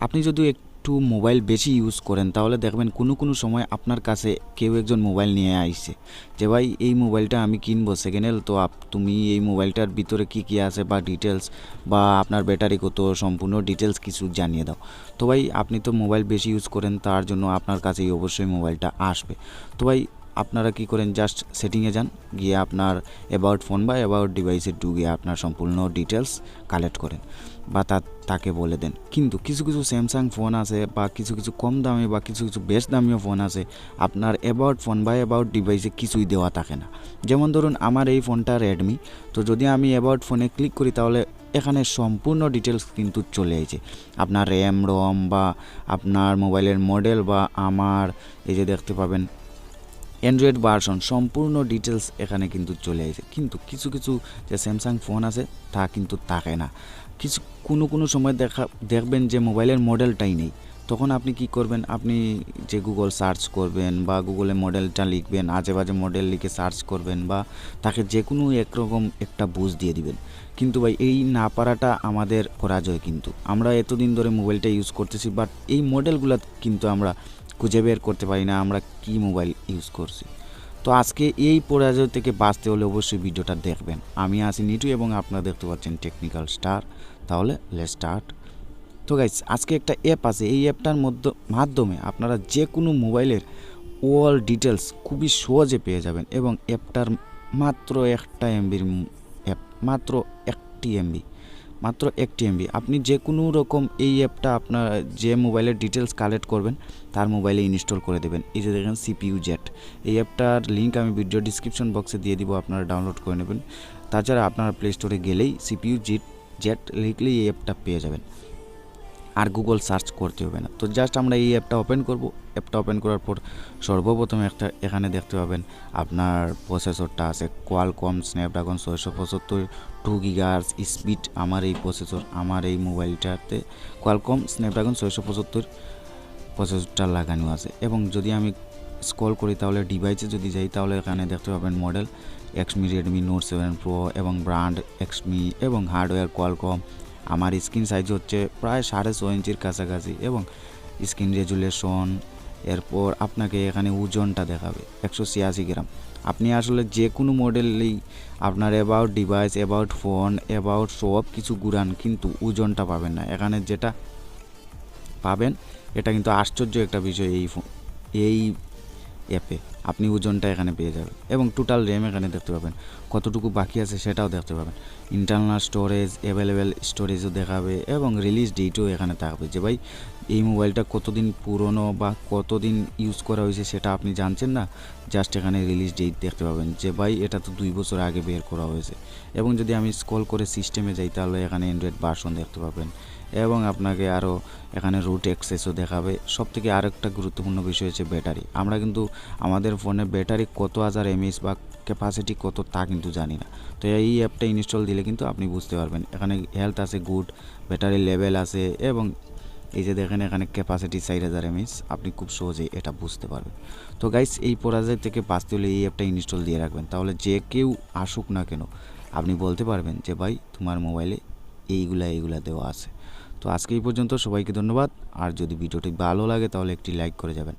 আপনি যদি একটু মোবাইল বেশি ইউজ করেন তাহলে দেখবেন কোনো সময় আপনার কাছে কেউ একজন মোবাইল নিয়ে আইছে যে ভাই এই মোবাইলটা আমি কিনবো সেকেন্ড হ্যান্ড, তো তুমি এই মোবাইলটার ভিতরে কি আছে বা ডিটেলস বা আপনার ব্যাটারি কত সম্পূর্ণ ডিটেলস কিছু জানিয়ে দাও। তো ভাই আপনি তো মোবাইল বেশি ইউজ করেন, তার জন্য আপনার কাছেই অবশ্যই মোবাইলটা আসবে। তো ভাই আপনারা কি করেন, জাস্ট সেটিংয়ে যান, গিয়ে আপনার অ্যাবাউট ফোন বা অ্যাবাউট ডিভাইসে ঢুকে আপনার সম্পূর্ণ ডিটেলস কালেক্ট করেন বা তাকে বলে দেন। কিন্তু কিছু স্যামসাং ফোন আছে বা কিছু কম দামি বা কিছু বেশ দামিও ফোন আছে, আপনার অ্যাবাউট ফোন বা অ্যাবাউট ডিভাইসে কিছুই দেওয়া থাকে না। যেমন ধরুন আমার এই ফোনটা রেডমি, তো যদি আমি অ্যাবাউট ফোনে ক্লিক করি তাহলে এখানে সম্পূর্ণ ডিটেলস কিন্তু চলে আসে, আপনার র্যাম রম বা আপনার মোবাইলের মডেল বা আমার এই যে দেখতে পাবেন অ্যান্ড্রয়েড ভার্সন সম্পূর্ণ ডিটেলস এখানে কিন্তু চলে আসে। কিন্তু কিছু যে স্যামসাং ফোন আছে তা কিন্তু থাকে না। কিছু কোনো সময় দেখবেন যে মোবাইলের মডেলটাই নেই। তখন আপনি কি করবেন, আপনি যে গুগল সার্চ করবেন বা গুগলে মডেলটা লিখবেন, আজে বাজে মডেল লিখে সার্চ করবেন বা তাকে যে কোনো একরকম একটা বুঝ দিয়ে দিবেন। কিন্তু ভাই এই না পারাটা আমাদের পরাজয়। কিন্তু আমরা এতদিন ধরে মোবাইলটা ইউজ করতেছি, বাট এই মডেলগুলো কিন্তু আমরা খুঁজে বের করতে পারি না আমরা কি মোবাইল ইউজ করছি। তো আজকে এই পরাজয় থেকে বাঁচতে হলে অবশ্যই ভিডিওটা দেখবেন। আমি আছি নিটু এবং আপনারা দেখতে পাচ্ছেন টেকনিক্যাল স্টার। তাহলে লেটস স্টার্ট। তো গাইস, আজকে একটা অ্যাপ আছে, এই অ্যাপটার মাধ্যমে আপনারা যে কোনো মোবাইলের অল ডিটেলস খুবই সহজে পেয়ে যাবেন এবং অ্যাপটার মাত্র একটা এমবির অ্যাপ, মাত্র একটি এমবি। আপনি যে কোনো রকম এই অ্যাপটা আপনার যে মোবাইলের ডিটেলস কালেক্ট করবেন তার মোবাইলে ইনস্টল করে দেবেন। এই যে দেখেন সিপিইউ জেট, এই অ্যাপটার লিঙ্ক আমি ভিডিও ডিসক্রিপশন বক্সে দিয়ে দিব, আপনারা ডাউনলোড করে নেবেন। তাছাড়া আপনারা প্লে স্টোরে গেলেই সিপিইউ জেট লিখলেই এই অ্যাপটা পেয়ে যাবেন, আর গুগল সার্চ করতে হবে না। তো জাস্ট আমরা এই অ্যাপটা ওপেন করব। অ্যাপটা ওপেন করার পর সর্বপ্রথম এখানে দেখতে পাবেন আপনার প্রসেসরটা আছে কোয়ালকম স্ন্যাপড্রাগন 675 2 GHz স্পিড। আমার এই আমার এই মোবাইলটাতে কোয়ালকম স্ন্যাপড্রাগন 675 প্রসেসরটা লাগানো আছে। এবং যদি আমি স্ক্রল করি তাহলে ডিভাইসে যদি যাই তাহলে এখানে দেখতে পাবেন মডেল এক্সমি রেডমি নোট 7 প্রো এবং ব্র্যান্ড এক্সমি এবং হার্ডওয়্যার কোয়ালকম। আমার স্ক্রিন সাইজ হচ্ছে প্রায় 6.5 ইঞ্চির কাছাকাছি এবং স্ক্রিন রেজুলেশন। এরপর আপনাকে এখানে ওজনটা দেখাবে 186 গ্রাম। আপনি আসলে যে কোনো মডেলেই আপনার about device, about phone, about সব কিছু ঘুরান কিন্তু ওজনটা পাবেন না। এখানে যেটা পাবেন এটা কিন্তু আশ্চর্য একটা বিষয়, এই অ্যাপে আপনি ওজনটা এখানে পেয়ে যাবেন এবং টোটাল র্যাম এখানে দেখতে পাবেন, কতটুকু বাকি আছে সেটাও দেখতে পাবেন। ইন্টারনাল স্টোরেজ, অ্যাভেলেবেল স্টোরেজও দেখাবে এবং রিলিজ ডেটও এখানে থাকবে যে ভাই এই মোবাইলটা কতদিন পুরনো বা কতদিন ইউজ করা হয়েছে সেটা আপনি জানছেন না, জাস্ট এখানে রিলিজ ডেট দেখতে পাবেন যে ভাই এটা তো 2 বছর আগে বের করা হয়েছে। এবং যদি আমি স্ক্রল করে সিস্টেমে যাই তাহলে এখানে অ্যান্ড্রয়েড ভার্সন দেখতে পাবেন এবং আপনাকে আরও এখানে রুট অ্যাক্সেসও দেখাবে। সবথেকে আরেকটা গুরুত্বপূর্ণ বিষয় হচ্ছে ব্যাটারি। আমরা কিন্তু আমাদের ফোনে ব্যাটারি কত হাজার এমএএইচ বা ক্যাপাসিটি কত তা কিন্তু জানি না। তো এই অ্যাপটা ইনস্টল দিলে কিন্তু আপনি বুঝতে পারবেন। এখানে হেলথ আছে গুড, ব্যাটারি লেভেল আছে এবং এই যে দেখেন এখানে ক্যাপাসিটি 4000 এমএএইচ, আপনি খুব সহজেই এটা বুঝতে পারবেন। তো গাইস, এই পরাজয় থেকে বাঁচতে হলে এই অ্যাপটা ইনস্টল দিয়ে রাখবেন, তাহলে যে কেউ আসুক না কেন আপনি বলতে পারবেন যে ভাই তোমার মোবাইলে এইগুলা দেওয়া আছে। তো আজকে এই পর্যন্ত, সবাইকে ধন্যবাদ। আর যদি ভিডিওটি ভালো লাগে তাহলে একটি লাইক করে যাবেন।